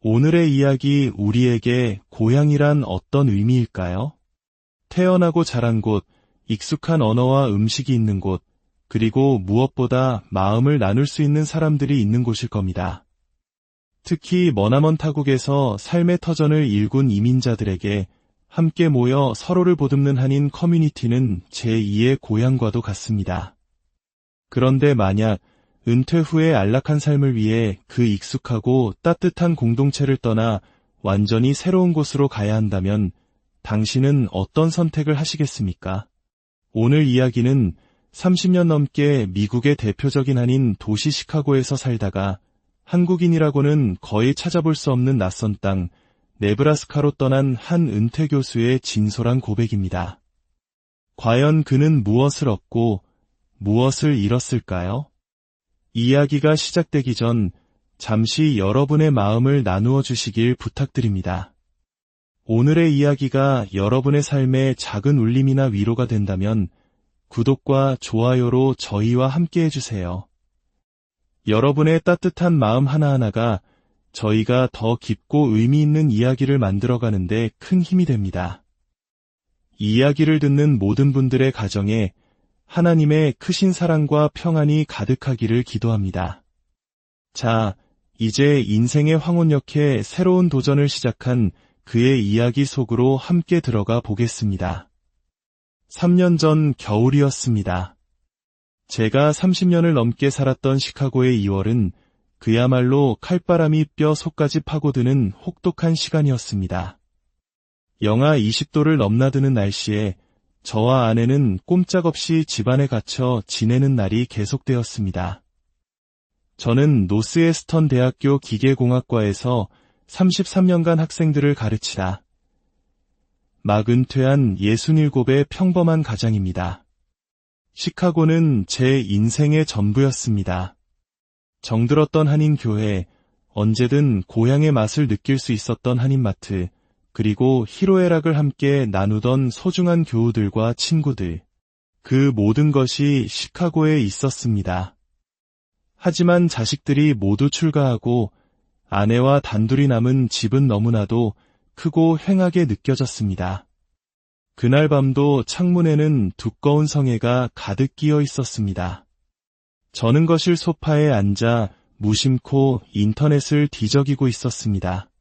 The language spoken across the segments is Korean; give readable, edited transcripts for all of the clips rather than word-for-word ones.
오늘의 이야기 우리에게 고향이란 어떤 의미일까요? 태어나고 자란 곳, 익숙한 언어와 음식이 있는 곳, 그리고 무엇보다 마음을 나눌 수 있는 사람들이 있는 곳일 겁니다. 특히 머나먼 타국에서 삶의 터전을 일군 이민자들에게 함께 모여 서로를 보듬는 한인 커뮤니티는 제2의 고향과도 같습니다. 그런데 만약 은퇴 후의 안락한 삶을 위해 그 익숙하고 따뜻한 공동체를 떠나 완전히 새로운 곳으로 가야 한다면 당신은 어떤 선택을 하시겠습니까? 오늘 이야기는 30년 넘게 미국의 대표적인 한인 도시 시카고에서 살다가 한국인이라고는 거의 찾아볼 수 없는 낯선 땅 네브라스카로 떠난 한 은퇴 교수의 진솔한 고백입니다. 과연 그는 무엇을 얻고 무엇을 잃었을까요? 이야기가 시작되기 전 잠시 여러분의 마음을 나누어 주시길 부탁드립니다. 오늘의 이야기가 여러분의 삶에 작은 울림이나 위로가 된다면 구독과 좋아요로 저희와 함께 해주세요. 여러분의 따뜻한 마음 하나하나가 저희가 더 깊고 의미 있는 이야기를 만들어가는데 큰 힘이 됩니다. 이야기를 듣는 모든 분들의 가정에 하나님의 크신 사랑과 평안이 가득하기를 기도합니다. 자, 이제 인생의 황혼역에 새로운 도전을 시작한 그의 이야기 속으로 함께 들어가 보겠습니다. 3년 전 겨울이었습니다. 제가 30년을 넘게 살았던 시카고의 2월은 그야말로 칼바람이 뼈 속까지 파고드는 혹독한 시간이었습니다. 영하 20도를 넘나드는 날씨에 저와 아내는 꼼짝없이 집안에 갇혀 지내는 날이 계속되었습니다. 저는 노스웨스턴 대학교 기계공학과에서 33년간 학생들을 가르치다 막 은퇴한 67의 평범한 가장입니다. 시카고는 제 인생의 전부였습니다. 정들었던 한인교회, 언제든 고향의 맛을 느낄 수 있었던 한인마트, 그리고 희로애락을 함께 나누던 소중한 교우들과 친구들. 그 모든 것이 시카고에 있었습니다. 하지만 자식들이 모두 출가하고 아내와 단둘이 남은 집은 너무나도 크고 휑하게 느껴졌습니다. 그날 밤도 창문에는 두꺼운 성에가 가득 끼어 있었습니다. 저는 거실 소파에 앉아 무심코 인터넷을 뒤적이고 있었습니다.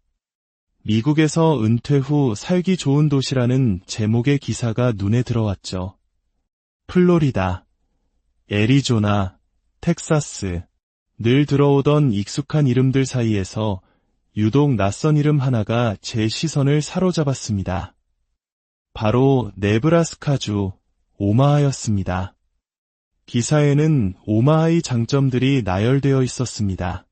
미국에서 은퇴 후 살기 좋은 도시라는 제목의 기사가 눈에 들어왔죠. 플로리다, 애리조나, 텍사스, 늘 들어오던 익숙한 이름들 사이에서 유독 낯선 이름 하나가 제 시선을 사로잡았습니다. 바로 네브라스카주 오마하였습니다. 기사에는 오마하의 장점들이 나열되어 있었습니다.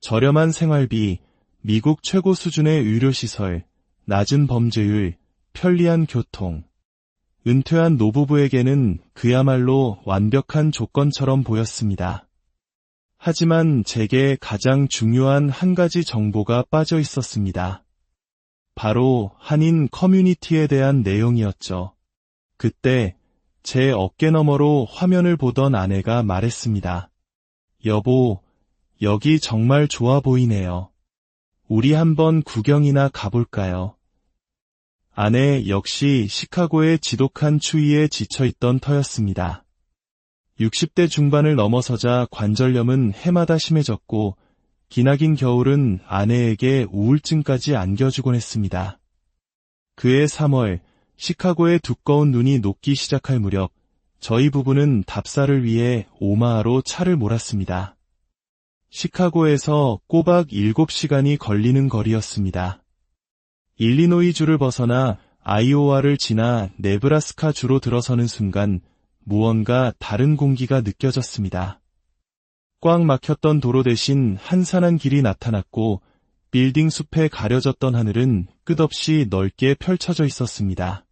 저렴한 생활비, 미국 최고 수준의 의료시설, 낮은 범죄율, 편리한 교통. 은퇴한 노부부에게는 그야말로 완벽한 조건처럼 보였습니다. 하지만 제게 가장 중요한 한 가지 정보가 빠져 있었습니다. 바로 한인 커뮤니티에 대한 내용이었죠. 그때 제 어깨 너머로 화면을 보던 아내가 말했습니다. 여보, 여기 정말 좋아 보이네요. 우리 한번 구경이나 가볼까요? 아내 역시 시카고의 지독한 추위에 지쳐있던 터였습니다. 60대 중반을 넘어서자 관절염은 해마다 심해졌고 기나긴 겨울은 아내에게 우울증까지 안겨주곤 했습니다. 그해 3월 시카고의 두꺼운 눈이 녹기 시작할 무렵 저희 부부는 답사를 위해 오마하로 차를 몰았습니다. 시카고에서 꼬박 7시간이 걸리는 거리였습니다. 일리노이주를 벗어나 아이오와를 지나 네브라스카주로 들어서는 순간 무언가 다른 공기가 느껴졌습니다. 꽉 막혔던 도로 대신 한산한 길이 나타났고 빌딩 숲에 가려졌던 하늘은 끝없이 넓게 펼쳐져 있었습니다.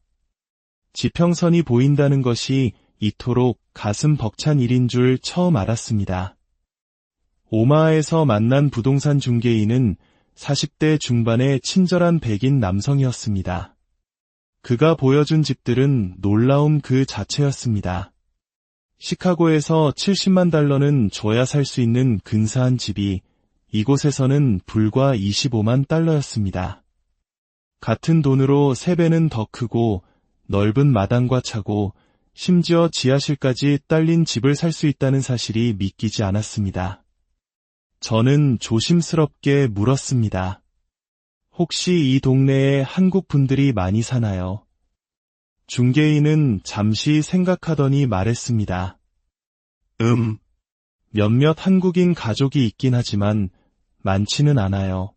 지평선이 보인다는 것이 이토록 가슴 벅찬 일인 줄 처음 알았습니다. 오마하에서 만난 부동산 중개인은 40대 중반의 친절한 백인 남성이었습니다. 그가 보여준 집들은 놀라움 그 자체였습니다. 시카고에서 $70만 줘야 살 수 있는 근사한 집이 이곳에서는 불과 25만 달러였습니다. 같은 돈으로 3배는 더 크고 넓은 마당과 차고 심지어 지하실까지 딸린 집을 살 수 있다는 사실이 믿기지 않았습니다. 저는 조심스럽게 물었습니다. 혹시 이 동네에 한국 분들이 많이 사나요? 중개인은 잠시 생각하더니 말했습니다. 몇몇 한국인 가족이 있긴 하지만 많지는 않아요.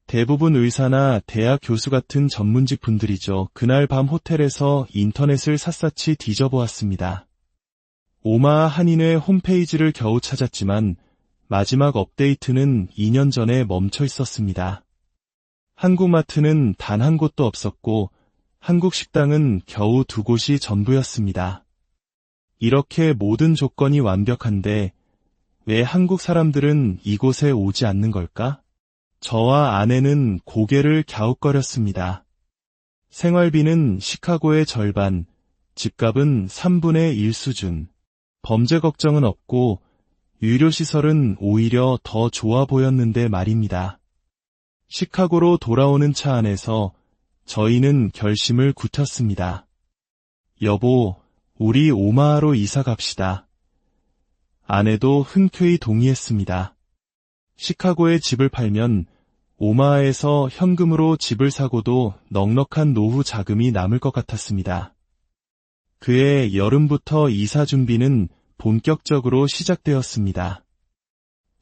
대부분 의사나 대학 교수 같은 전문직 분들이죠. 그날 밤 호텔에서 인터넷을 샅샅이 뒤져보았습니다. 오마하 한인회 홈페이지를 겨우 찾았지만 마지막 업데이트는 2년 전에 멈춰 있었습니다. 한국마트는 단 한 곳도 없었고 한국 식당은 겨우 2곳이 전부였습니다. 이렇게 모든 조건이 완벽한데 왜 한국 사람들은 이곳에 오지 않는 걸까? 저와 아내는 고개를 갸웃거렸습니다. 생활비는 시카고의 절반, 집값은 3분의 1 수준, 범죄 걱정은 없고 유료시설은 오히려 더 좋아 보였는데 말입니다. 시카고로 돌아오는 차 안에서 저희는 결심을 굳혔습니다. 여보, 우리 오마하로 이사 갑시다. 아내도 흔쾌히 동의했습니다. 시카고에 집을 팔면 오마하에서 현금으로 집을 사고도 넉넉한 노후 자금이 남을 것 같았습니다. 그해 여름부터 이사 준비는 본격적으로 시작되었습니다.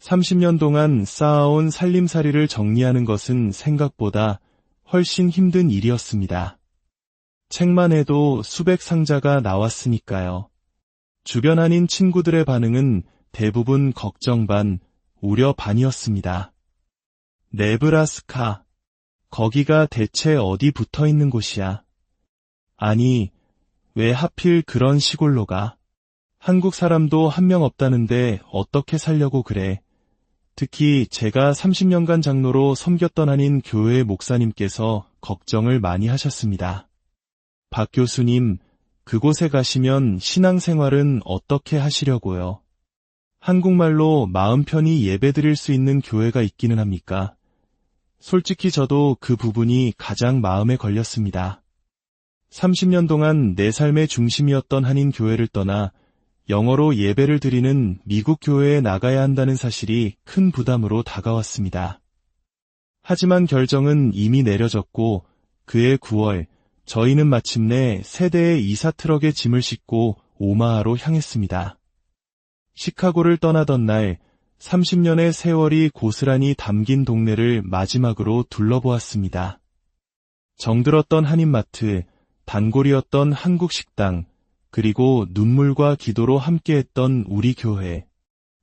30년 동안 쌓아온 살림살이를 정리하는 것은 생각보다 훨씬 힘든 일이었습니다. 책만 해도 수백 상자가 나왔으니까요. 주변 한인 친구들의 반응은 대부분 걱정 반, 우려 반이었습니다. 네브라스카, 거기가 대체 어디 붙어 있는 곳이야? 아니, 왜 하필 그런 시골로 가? 한국 사람도 한 명 없다는데 어떻게 살려고 그래? 특히 제가 30년간 장로로 섬겼던 한인 교회 목사님께서 걱정을 많이 하셨습니다. 박 교수님, 그곳에 가시면 신앙생활은 어떻게 하시려고요? 한국말로 마음 편히 예배드릴 수 있는 교회가 있기는 합니까? 솔직히 저도 그 부분이 가장 마음에 걸렸습니다. 30년 동안 내 삶의 중심이었던 한인 교회를 떠나 영어로 예배를 드리는 미국 교회에 나가야 한다는 사실이 큰 부담으로 다가왔습니다. 하지만 결정은 이미 내려졌고 그해 9월 저희는 마침내 세대의 이사 트럭에 짐을 싣고 오마하로 향했습니다. 시카고를 떠나던 날 30년의 세월이 고스란히 담긴 동네를 마지막으로 둘러보았습니다. 정들었던 한인마트, 단골이었던 한국 식당, 그리고 눈물과 기도로 함께했던 우리 교회.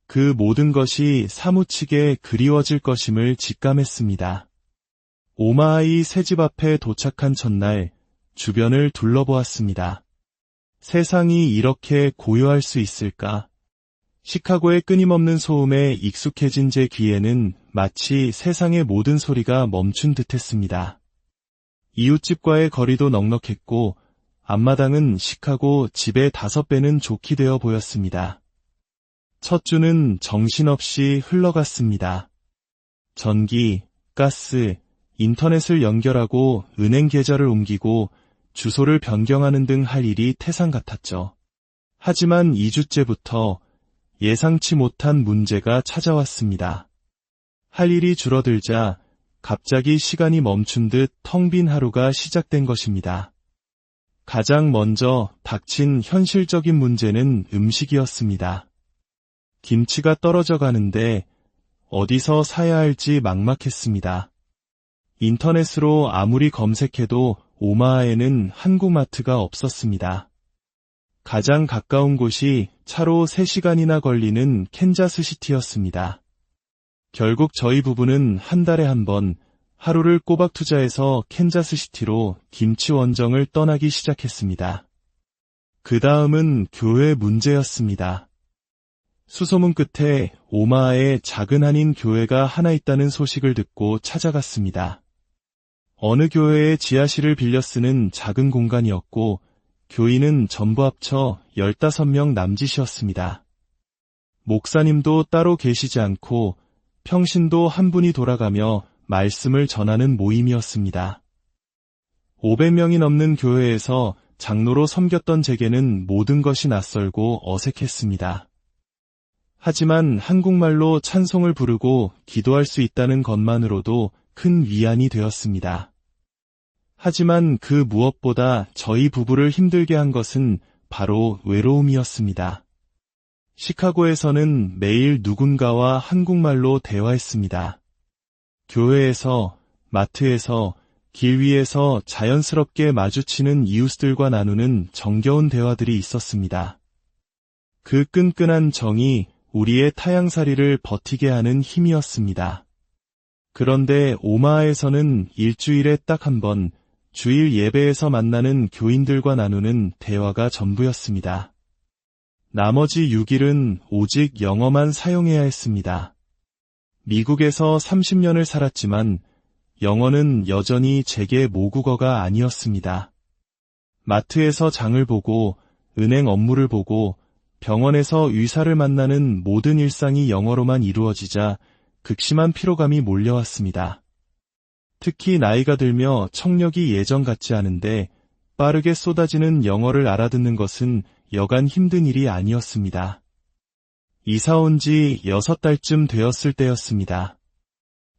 그 모든 것이 사무치게 그리워질 것임을 직감했습니다. 오마하의 새집 앞에 도착한 첫날 주변을 둘러보았습니다. 세상이 이렇게 고요할 수 있을까? 시카고의 끊임없는 소음에 익숙해진 제 귀에는 마치 세상의 모든 소리가 멈춘 듯했습니다. 이웃집과의 거리도 넉넉했고 앞마당은 시카고 집의 5배는 좋게 되어 보였습니다. 첫 주는 정신없이 흘러갔습니다. 전기, 가스, 인터넷을 연결하고 은행 계좌를 옮기고 주소를 변경하는 등 할 일이 태산 같았죠. 하지만 2주째부터 예상치 못한 문제가 찾아왔습니다. 할 일이 줄어들자 갑자기 시간이 멈춘 듯 텅 빈 하루가 시작된 것입니다. 가장 먼저 닥친 현실적인 문제는 음식이었습니다. 김치가 떨어져 가는데 어디서 사야 할지 막막했습니다. 인터넷으로 아무리 검색해도 오마하에는 한국마트가 없었습니다. 가장 가까운 곳이 차로 3시간이나 걸리는 캔자스시티였습니다. 결국 저희 부부는 한 달에 한 번 하루를 꼬박 투자해서 캔자스시티로 김치 원정을 떠나기 시작했습니다. 그 다음은 교회 문제였습니다. 수소문 끝에 오마하에 작은 한인 교회가 하나 있다는 소식을 듣고 찾아갔습니다. 어느 교회의 지하실을 빌려 쓰는 작은 공간이었고 교인은 전부 합쳐 15명 남짓이었습니다. 목사님도 따로 계시지 않고 평신도 한 분이 돌아가며 말씀을 전하는 모임이었습니다. 500명이 넘는 교회에서 장로로 섬겼던 제게는 모든 것이 낯설고 어색했습니다. 하지만 한국말로 찬송을 부르고 기도할 수 있다는 것만으로도 큰 위안이 되었습니다. 하지만 그 무엇보다 저희 부부를 힘들게 한 것은 바로 외로움이었습니다. 시카고에서는 매일 누군가와 한국말로 대화했습니다. 교회에서, 마트에서, 길 위에서 자연스럽게 마주치는 이웃들과 나누는 정겨운 대화들이 있었습니다. 그 끈끈한 정이 우리의 타향살이를 버티게 하는 힘이었습니다. 그런데 오마하에서는 일주일에 딱 한 번 주일 예배에서 만나는 교인들과 나누는 대화가 전부였습니다. 나머지 6일은 오직 영어만 사용해야 했습니다. 미국에서 30년을 살았지만 영어는 여전히 제게 모국어가 아니었습니다. 마트에서 장을 보고 은행 업무를 보고 병원에서 의사를 만나는 모든 일상이 영어로만 이루어지자 극심한 피로감이 몰려왔습니다. 특히 나이가 들며 청력이 예전 같지 않은데 빠르게 쏟아지는 영어를 알아듣는 것은 여간 힘든 일이 아니었습니다. 이사 온 지 6달쯤 되었을 때였습니다.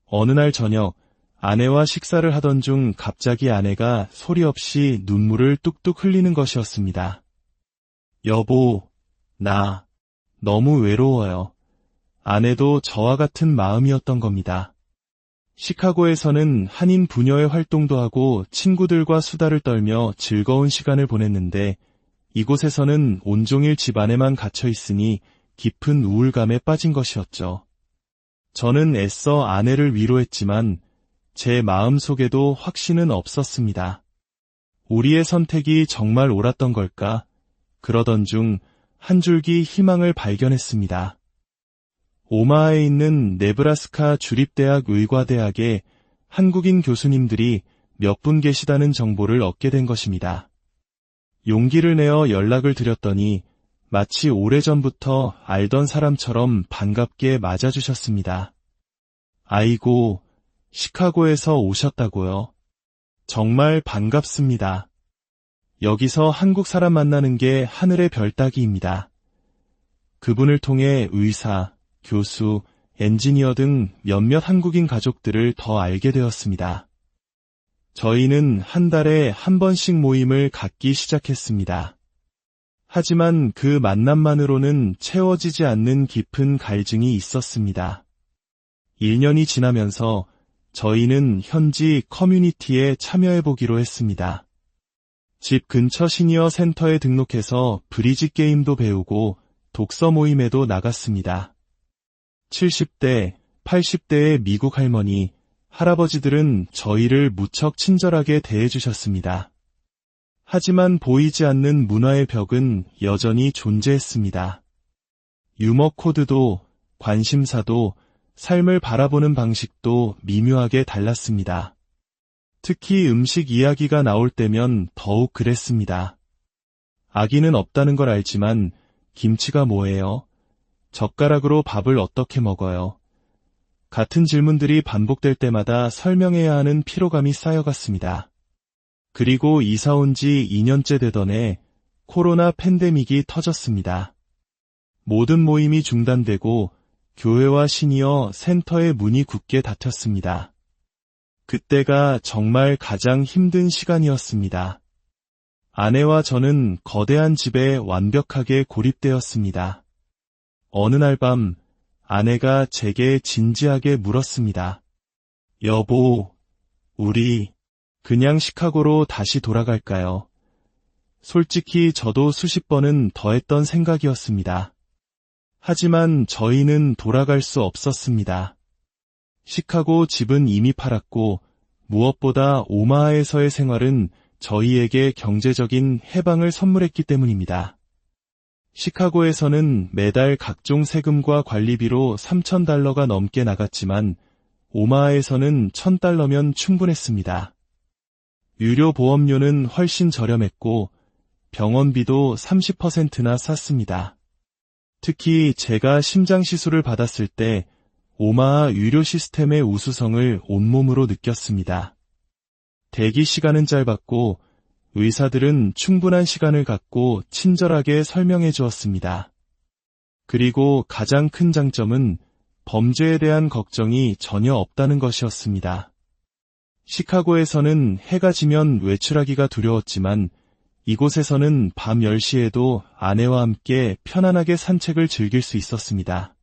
어느 날 저녁 아내와 식사를 하던 중 갑자기 아내가 소리 없이 눈물을 뚝뚝 흘리는 것이었습니다. 여보, 나 너무 외로워요. 아내도 저와 같은 마음이었던 겁니다. 시카고에서는 한인 부녀회 활동도 하고 친구들과 수다를 떨며 즐거운 시간을 보냈는데 이곳에서는 온종일 집 안에만 갇혀 있으니 깊은 우울감에 빠진 것이었죠. 저는 애써 아내를 위로했지만 제 마음속에도 확신은 없었습니다. 우리의 선택이 정말 옳았던 걸까? 그러던 중 한 줄기 희망을 발견했습니다. 오마하에 있는 네브라스카 주립대학 의과대학에 한국인 교수님들이 몇 분 계시다는 정보를 얻게 된 것입니다. 용기를 내어 연락을 드렸더니 마치 오래전부터 알던 사람처럼 반갑게 맞아주셨습니다. 아이고, 시카고에서 오셨다고요? 정말 반갑습니다. 여기서 한국 사람 만나는 게 하늘의 별 따기입니다. 그분을 통해 의사, 교수, 엔지니어 등 몇몇 한국인 가족들을 더 알게 되었습니다. 저희는 한 달에 한 번씩 모임을 갖기 시작했습니다. 하지만 그 만남만으로는 채워지지 않는 깊은 갈증이 있었습니다. 1년이 지나면서 저희는 현지 커뮤니티에 참여해보기로 했습니다. 집 근처 시니어 센터에 등록해서 브리지 게임도 배우고 독서 모임에도 나갔습니다. 70대, 80대의 미국 할머니, 할아버지들은 저희를 무척 친절하게 대해주셨습니다. 하지만 보이지 않는 문화의 벽은 여전히 존재했습니다. 유머 코드도, 관심사도, 삶을 바라보는 방식도 미묘하게 달랐습니다. 특히 음식 이야기가 나올 때면 더욱 그랬습니다. 아기는 없다는 걸 알지만 김치가 뭐예요? 젓가락으로 밥을 어떻게 먹어요? 같은 질문들이 반복될 때마다 설명해야 하는 피로감이 쌓여갔습니다. 그리고 이사 온 지 2년째 되던 해 코로나 팬데믹이 터졌습니다. 모든 모임이 중단되고 교회와 시니어 센터의 문이 굳게 닫혔습니다. 그때가 정말 가장 힘든 시간이었습니다. 아내와 저는 거대한 집에 완벽하게 고립되었습니다. 어느 날 밤 아내가 제게 진지하게 물었습니다. 여보, 우리 그냥 시카고로 다시 돌아갈까요? 솔직히 저도 수십 번은 더 했던 생각이었습니다. 하지만 저희는 돌아갈 수 없었습니다. 시카고 집은 이미 팔았고 무엇보다 오마하에서의 생활은 저희에게 경제적인 해방을 선물했기 때문입니다. 시카고에서는 매달 각종 세금과 관리비로 $3,000가 넘게 나갔지만 오마하에서는 $1,000면 충분했습니다. 유료 보험료는 훨씬 저렴했고 병원비도 30%나 쌌습니다. 특히 제가 심장 시술을 받았을 때 오마하 의료 시스템의 우수성을 온몸으로 느꼈습니다. 대기 시간은 짧았고 의사들은 충분한 시간을 갖고 친절하게 설명해 주었습니다. 그리고 가장 큰 장점은 범죄에 대한 걱정이 전혀 없다는 것이었습니다. 시카고에서는 해가 지면 외출하기가 두려웠지만 이곳에서는 밤 10시에도 아내와 함께 편안하게 산책을 즐길 수 있었습니다.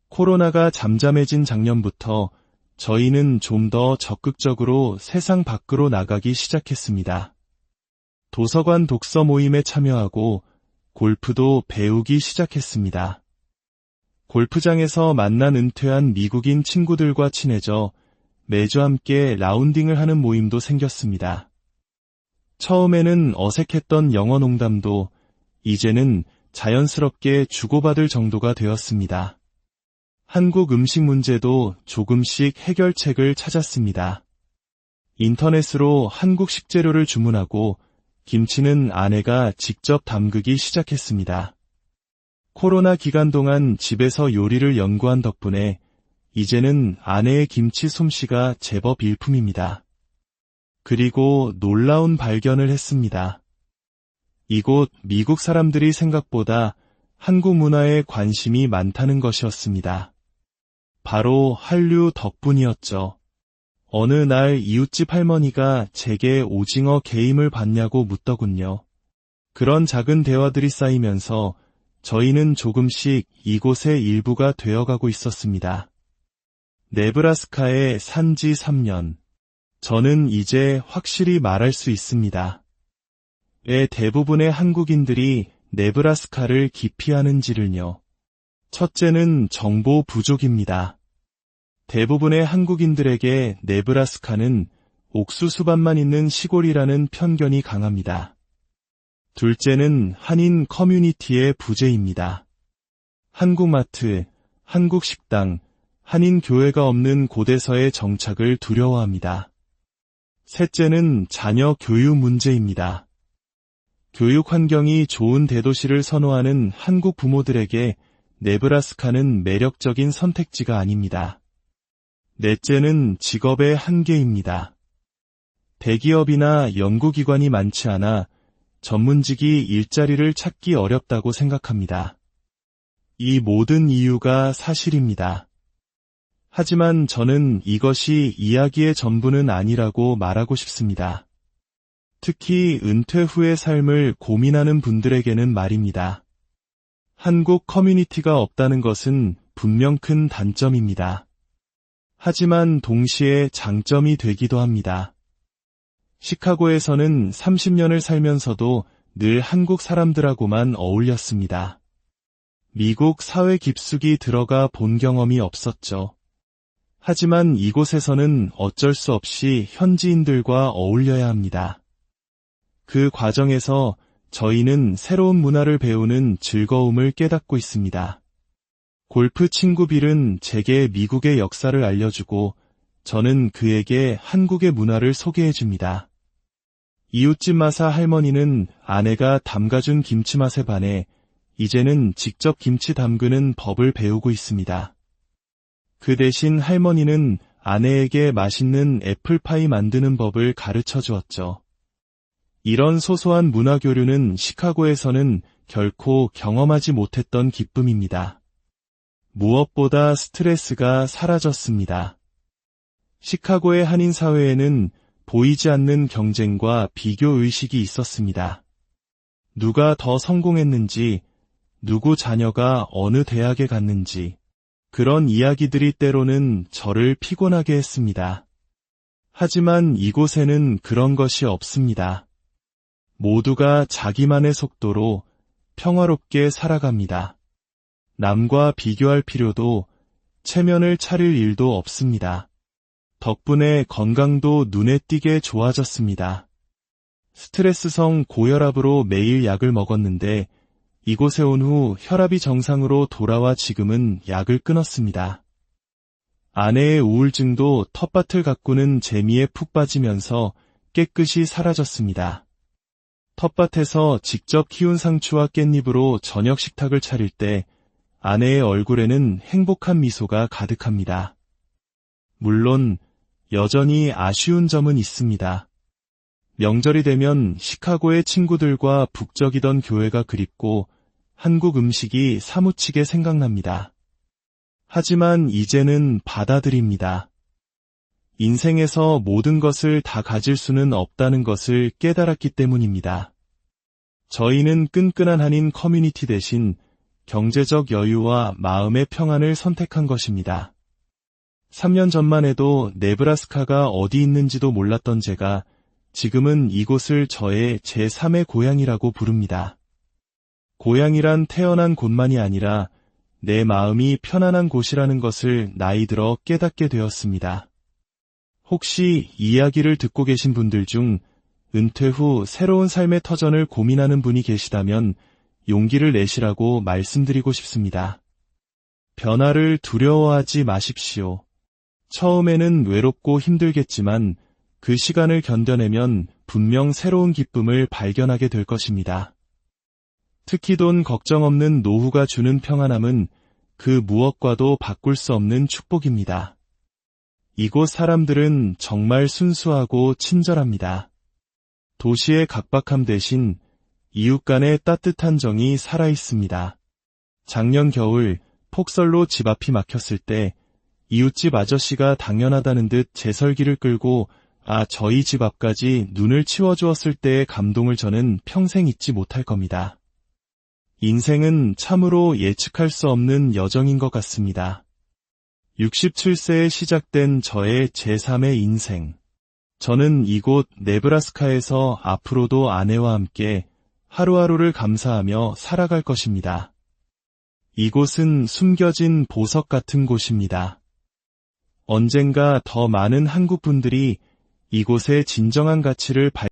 코로나가 잠잠해진 작년부터 저희는 좀 더 적극적으로 세상 밖으로 나가기 시작했습니다. 도서관 독서 모임에 참여하고 골프도 배우기 시작했습니다. 골프장에서 만난 은퇴한 미국인 친구들과 친해져 매주 함께 라운딩을 하는 모임도 생겼습니다. 처음에는 어색했던 영어 농담도 이제는 자연스럽게 주고받을 정도가 되었습니다. 한국 음식 문제도 조금씩 해결책을 찾았습니다. 인터넷으로 한국 식재료를 주문하고 김치는 아내가 직접 담그기 시작했습니다. 코로나 기간 동안 집에서 요리를 연구한 덕분에 이제는 아내의 김치 솜씨가 제법 일품입니다. 그리고 놀라운 발견을 했습니다. 이곳 미국 사람들이 생각보다 한국 문화에 관심이 많다는 것이었습니다. 바로 한류 덕분이었죠. 어느 날 이웃집 할머니가 제게 오징어 게임을 봤냐고 묻더군요. 그런 작은 대화들이 쌓이면서 저희는 조금씩 이곳의 일부가 되어가고 있었습니다. 네브라스카에 산 지 3년. 저는 이제 확실히 말할 수 있습니다. 왜 대부분의 한국인들이 네브라스카를 기피하는지를요. 첫째는 정보 부족입니다. 대부분의 한국인들에게 네브라스카는 옥수수밭만 있는 시골이라는 편견이 강합니다. 둘째는 한인 커뮤니티의 부재입니다. 한국마트, 한국식당, 한인 교회가 없는 곳에서의 정착을 두려워합니다. 셋째는 자녀 교육 문제입니다. 교육 환경이 좋은 대도시를 선호하는 한국 부모들에게 네브라스카는 매력적인 선택지가 아닙니다. 넷째는 직업의 한계입니다. 대기업이나 연구기관이 많지 않아 전문직이 일자리를 찾기 어렵다고 생각합니다. 이 모든 이유가 사실입니다. 하지만 저는 이것이 이야기의 전부는 아니라고 말하고 싶습니다. 특히 은퇴 후의 삶을 고민하는 분들에게는 말입니다. 한국 커뮤니티가 없다는 것은 분명 큰 단점입니다. 하지만 동시에 장점이 되기도 합니다. 시카고에서는 30년을 살면서도 늘 한국 사람들하고만 어울렸습니다. 미국 사회 깊숙이 들어가 본 경험이 없었죠. 하지만 이곳에서는 어쩔 수 없이 현지인들과 어울려야 합니다. 그 과정에서 저희는 새로운 문화를 배우는 즐거움을 깨닫고 있습니다. 골프 친구 빌은 제게 미국의 역사를 알려주고 저는 그에게 한국의 문화를 소개해줍니다. 이웃집 마사 할머니는 아내가 담가준 김치 맛에 반해 이제는 직접 김치 담그는 법을 배우고 있습니다. 그 대신 할머니는 아내에게 맛있는 애플파이 만드는 법을 가르쳐 주었죠. 이런 소소한 문화 교류는 시카고에서는 결코 경험하지 못했던 기쁨입니다. 무엇보다 스트레스가 사라졌습니다. 시카고의 한인 사회에는 보이지 않는 경쟁과 비교 의식이 있었습니다. 누가 더 성공했는지, 누구 자녀가 어느 대학에 갔는지, 그런 이야기들이 때로는 저를 피곤하게 했습니다. 하지만 이곳에는 그런 것이 없습니다. 모두가 자기만의 속도로 평화롭게 살아갑니다. 남과 비교할 필요도 체면을 차릴 일도 없습니다. 덕분에 건강도 눈에 띄게 좋아졌습니다. 스트레스성 고혈압으로 매일 약을 먹었는데 이곳에 온 후 혈압이 정상으로 돌아와 지금은 약을 끊었습니다. 아내의 우울증도 텃밭을 가꾸는 재미에 푹 빠지면서 깨끗이 사라졌습니다. 텃밭에서 직접 키운 상추와 깻잎으로 저녁 식탁을 차릴 때 아내의 얼굴에는 행복한 미소가 가득합니다. 물론 여전히 아쉬운 점은 있습니다. 명절이 되면 시카고의 친구들과 북적이던 교회가 그립고 한국 음식이 사무치게 생각납니다. 하지만 이제는 받아들입니다. 인생에서 모든 것을 다 가질 수는 없다는 것을 깨달았기 때문입니다. 저희는 끈끈한 한인 커뮤니티 대신 경제적 여유와 마음의 평안을 선택한 것입니다. 3년 전만 해도 네브라스카가 어디 있는지도 몰랐던 제가 지금은 이곳을 저의 제3의 고향이라고 부릅니다. 고향이란 태어난 곳만이 아니라 내 마음이 편안한 곳이라는 것을 나이 들어 깨닫게 되었습니다. 혹시 이야기를 듣고 계신 분들 중 은퇴 후 새로운 삶의 터전을 고민하는 분이 계시다면 용기를 내시라고 말씀드리고 싶습니다. 변화를 두려워하지 마십시오. 처음에는 외롭고 힘들겠지만 그 시간을 견뎌내면 분명 새로운 기쁨을 발견하게 될 것입니다. 특히 돈 걱정 없는 노후가 주는 평안함은 그 무엇과도 바꿀 수 없는 축복입니다. 이곳 사람들은 정말 순수하고 친절합니다. 도시의 각박함 대신 이웃 간의 따뜻한 정이 살아있습니다. 작년 겨울 폭설로 집 앞이 막혔을 때 이웃집 아저씨가 당연하다는 듯 제설기를 끌고 저희 집 앞까지 눈을 치워주었을 때의 감동을 저는 평생 잊지 못할 겁니다. 인생은 참으로 예측할 수 없는 여정인 것 같습니다. 67세에 시작된 저의 제3의 인생. 저는 이곳 네브라스카에서 앞으로도 아내와 함께 하루하루를 감사하며 살아갈 것입니다. 이곳은 숨겨진 보석 같은 곳입니다. 언젠가 더 많은 한국 분들이 이곳의 진정한 가치를